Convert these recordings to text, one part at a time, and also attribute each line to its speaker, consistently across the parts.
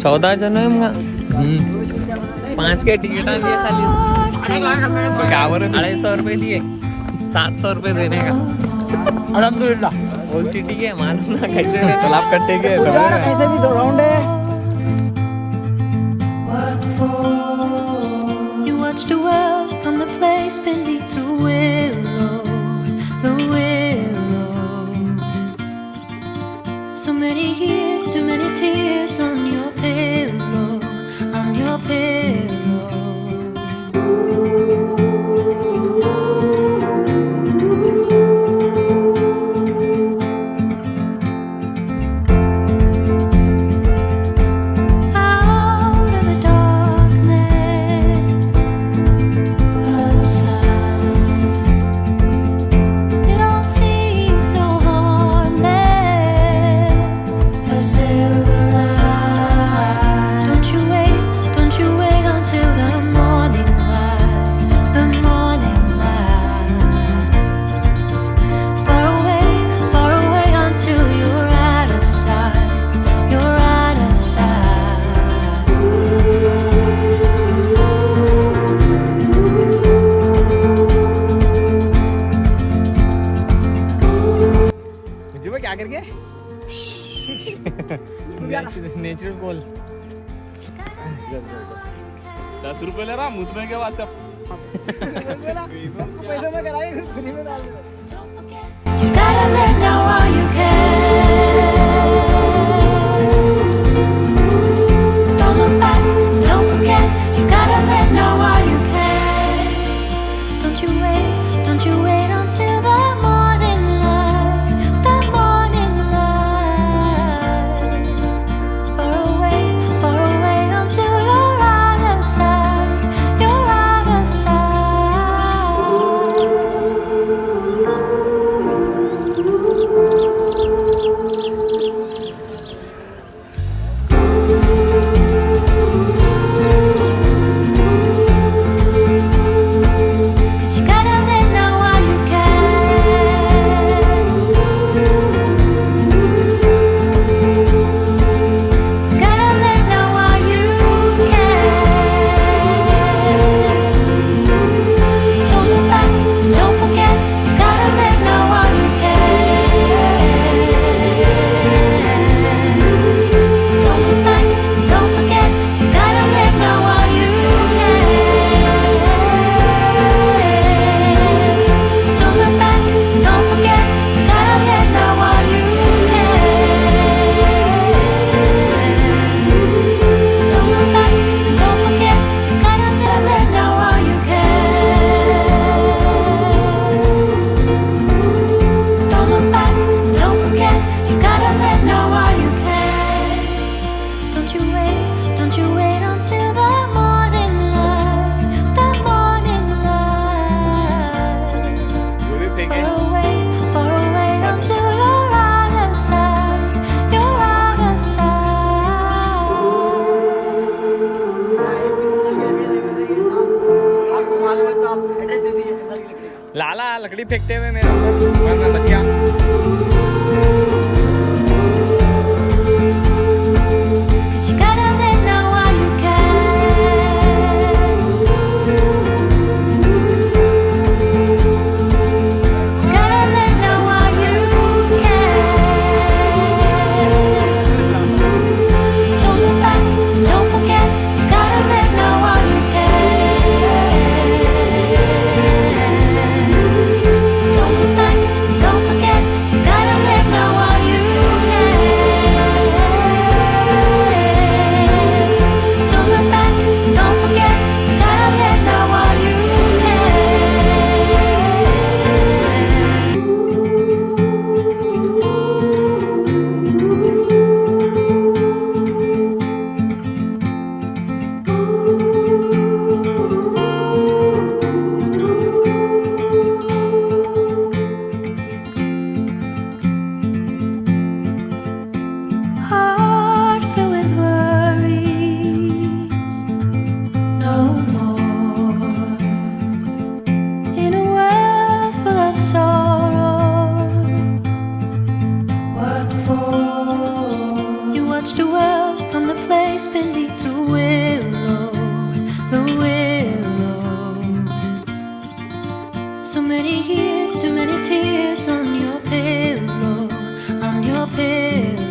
Speaker 1: 14 जन आहे मग 5 के टिकट दिए खाली 250 रुपये दिए 700 रुपये देने का
Speaker 2: अल्हम्दुलिल्लाह
Speaker 1: ओल्ड सिटी के मालूम ना कैसे तालाब कट्टे के
Speaker 2: कैसे भी 2 राउंड है
Speaker 3: You watched the world from the place beneath the willow. So many years, too many tears on your pillow, on your pillow. Out of the darkness, a sound. It all seems so harmless. A silver light. Don't you wait until the morning light, the morning light. Far away until you're out of sight, you're out of sight.
Speaker 1: मुझे वो क्या करके natural call
Speaker 4: 10 रुपए ले रहा मुझमें के बाद
Speaker 2: पैसे में कराए फ्री में डाल दे
Speaker 3: You gotta let know all you can. Don't look back, don't forget. You gotta let know all you can. Don't you wait until the morning light, the morning light. Far away until you're out of sight, you're out of sight. Cause you gotta let know all you can. Gotta let know all you can. Don't look back, don't forget. You gotta let know all you can. Don't look back, don't forget. You gotta let know all you can. Don't look back, don't forget. You gotta let know all you can. Don't look back, don't forget. You gotta let know all you can. Don't look back, don't forget. You gotta let know all you can. Don't you wait until the morning light, the morning light.
Speaker 1: वो भी फेंके
Speaker 3: Far away until you're out of sight, you're out of sight.
Speaker 2: आपको मालूम है तो आप address दे दीजिए सीधा लिख के
Speaker 1: लाला लकड़ी फेंकते हुए मेरे ऊपर मैं बच गया
Speaker 3: Cause you gotta let know all you can. Gotta let know all you can. Don't look back, don't forget. You gotta let know all you can. Don't look back, don't forget. You gotta let know all you can. Don't look back, don't forget. You gotta let know all you Heart filled with worries, no more. In a world full of sorrow, what for? You watch the world from the place beneath the willow, the willow. So many years, too many tears on your pillow, on your pillow.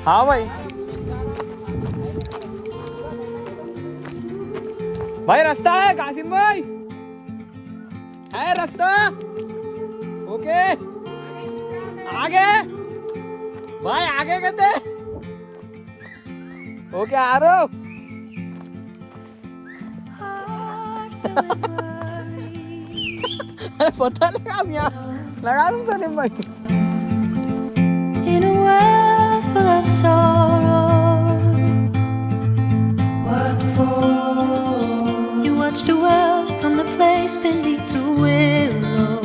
Speaker 1: हाँ भाई, भाई रास्ता है कासिम भाई, है रास्ता। Okay आगे भाई, आगे कहते। ओके आ रहे हो। अरे पता लगा हम यहाँ लगा दूँ सलीम भाई।
Speaker 3: In a world full of sorrow, what for? You watch the world from the place beneath the willow,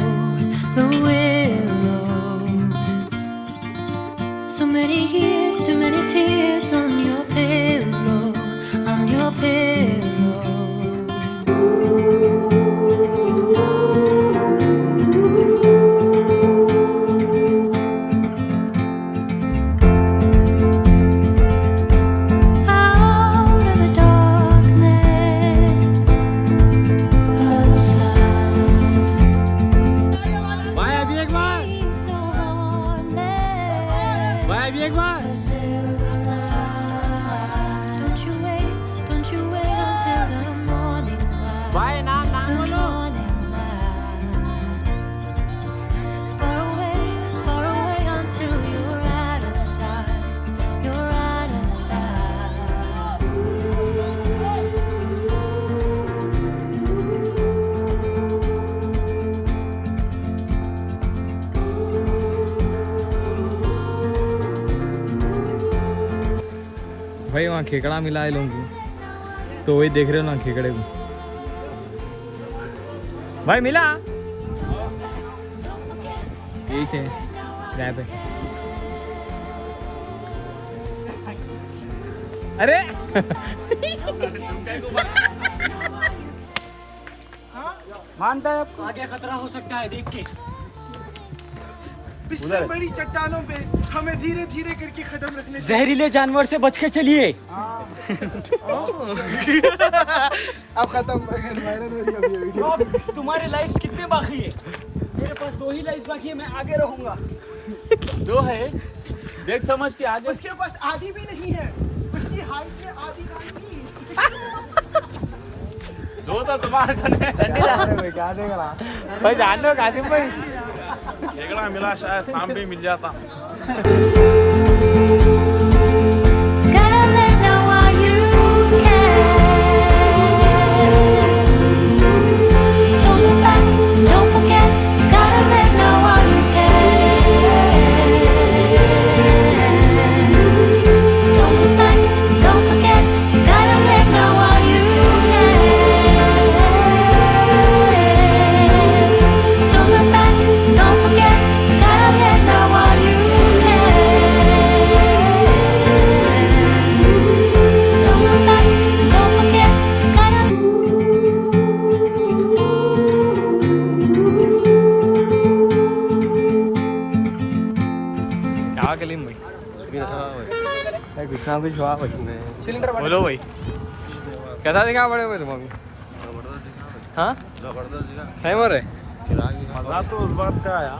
Speaker 3: the willow. So many years, too many tears on your pillow, on your pillow.
Speaker 1: भाई वहाँ खेकड़ा मिला है लोगों को, तो वही देख रहे हो ना खेकड़े को। भाई मिला यही है किराए पे। अरे
Speaker 2: मानता है आपको आगे खतरा हो सकता है, देख के।
Speaker 5: पिछले बड़ी चट्टानों पे हमें धीरे धीरे करके कदम रखने।
Speaker 2: जहरीले जानवर से बच के चलिए। अब खत्म वायरल हो रही है ये वीडियो।
Speaker 5: अब तुम्हारे लाइफ्स कितने बाकी है? मेरे पास 2 ही लाइफ्स बाकी है, मैं आगे रहूंगा।
Speaker 4: जो है देख समझ के आगे।
Speaker 2: उसके पास आधी भी नहीं है, उसकी हाइट में आधी का नहीं।
Speaker 4: दो तो तुम्हारे कने
Speaker 1: क्या देख रहा भाई? जान दो कासिम भाई,
Speaker 4: ठेकड़ा मिला शायद शाम भी मिल जाता।
Speaker 3: Gotta let know while you can. Don't look back, don't forget. Gotta let know while you can. Don't look back, don't forget. Gotta let know while you can. Don't look back, don't forget. Gotta let know while you can. Don't look back, don't forget. Gotta.
Speaker 1: क्या कलीम भाई? कितना कुछ हुआ भाई? Cylinder बोलो भाई, कैसा दिखा पड़े भाई तुम अभी? हाँ सही बोल रहे?
Speaker 4: मजा तो उस बात का आया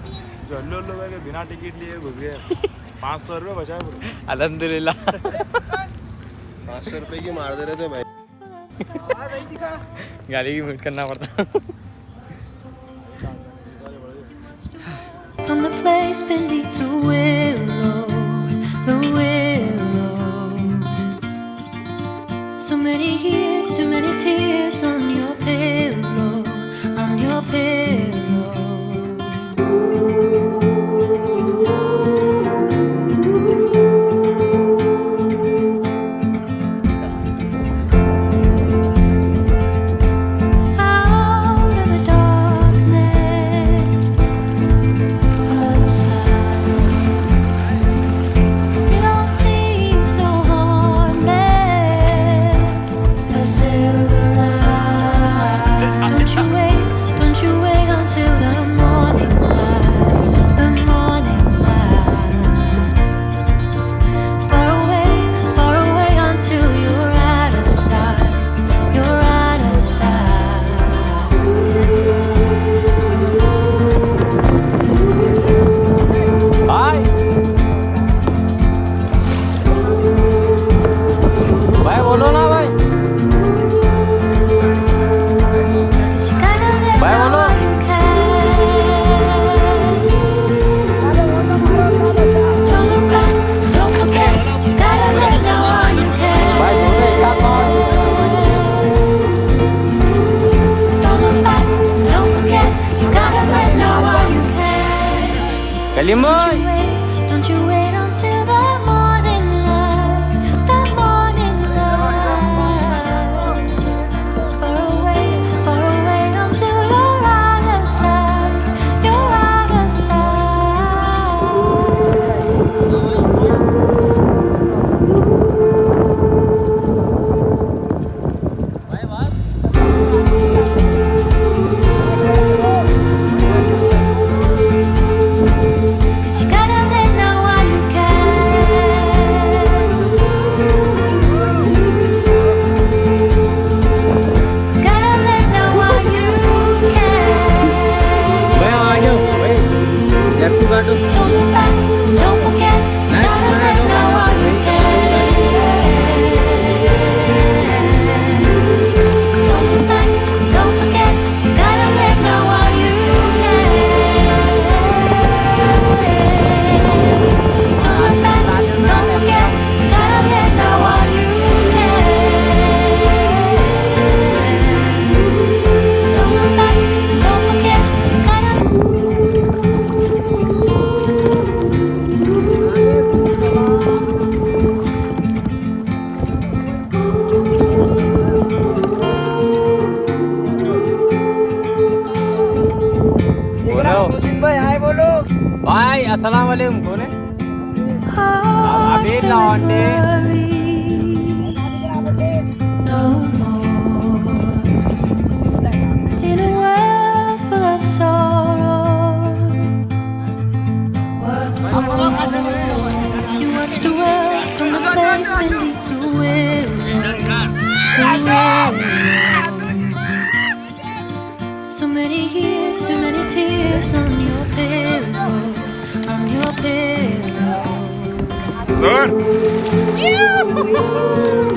Speaker 4: जो हल्लो के बिना टिकट लिए घुस गए। 500 रुपये बचाए पूरे।
Speaker 1: अल्हम्दुलिल्लाह।
Speaker 6: 500 रुपए की मार दे रहे थे भाई।
Speaker 1: गाड़ी की म्यूट करना पड़ता।
Speaker 3: From the place beneath the willow, the willow. So many years, too many tears on your pillow, on your pillow. Out of the darkness, it all seems so harmless. A silver light. Don't you wait until the morning light, the morning light. Far away until you're out of sight, you're out of sight.
Speaker 1: भाई भाई बोलो ना भाई।
Speaker 3: Cause you gotta let
Speaker 1: Bye,
Speaker 3: know
Speaker 1: Molo.
Speaker 3: while you can. Don't look back, don't forget. You gotta let know while you
Speaker 1: भाई
Speaker 3: can.
Speaker 1: दोनों एक साथ मारो।
Speaker 3: Don't look back, don't forget. You gotta let know while you can.
Speaker 1: Kaleem भाई
Speaker 3: Don't you wait until the morning light, the morning light. Far away until you're out of sight, you're out of sight. 'Cause you gotta let know while you can. Gotta let know while you can.
Speaker 1: भाई आ जाओ भाई, left काटो।
Speaker 3: Don't look back, don't forget. Gotta let know while you can. Don't look back, don't forget. Gotta let know while you can. Don't look back, don't forget. Gotta let know while you can. Don't look back, don't forget. Gotta.
Speaker 1: भाई अस्सलाम वालेकुम। कौन है?
Speaker 3: Heart
Speaker 1: Abhi
Speaker 3: filled
Speaker 1: launde.
Speaker 3: with worries, no more. In a world full of sorrow, you watch the world from the place beneath the willow. kiss on your pillow, on your pillow.
Speaker 4: Dur.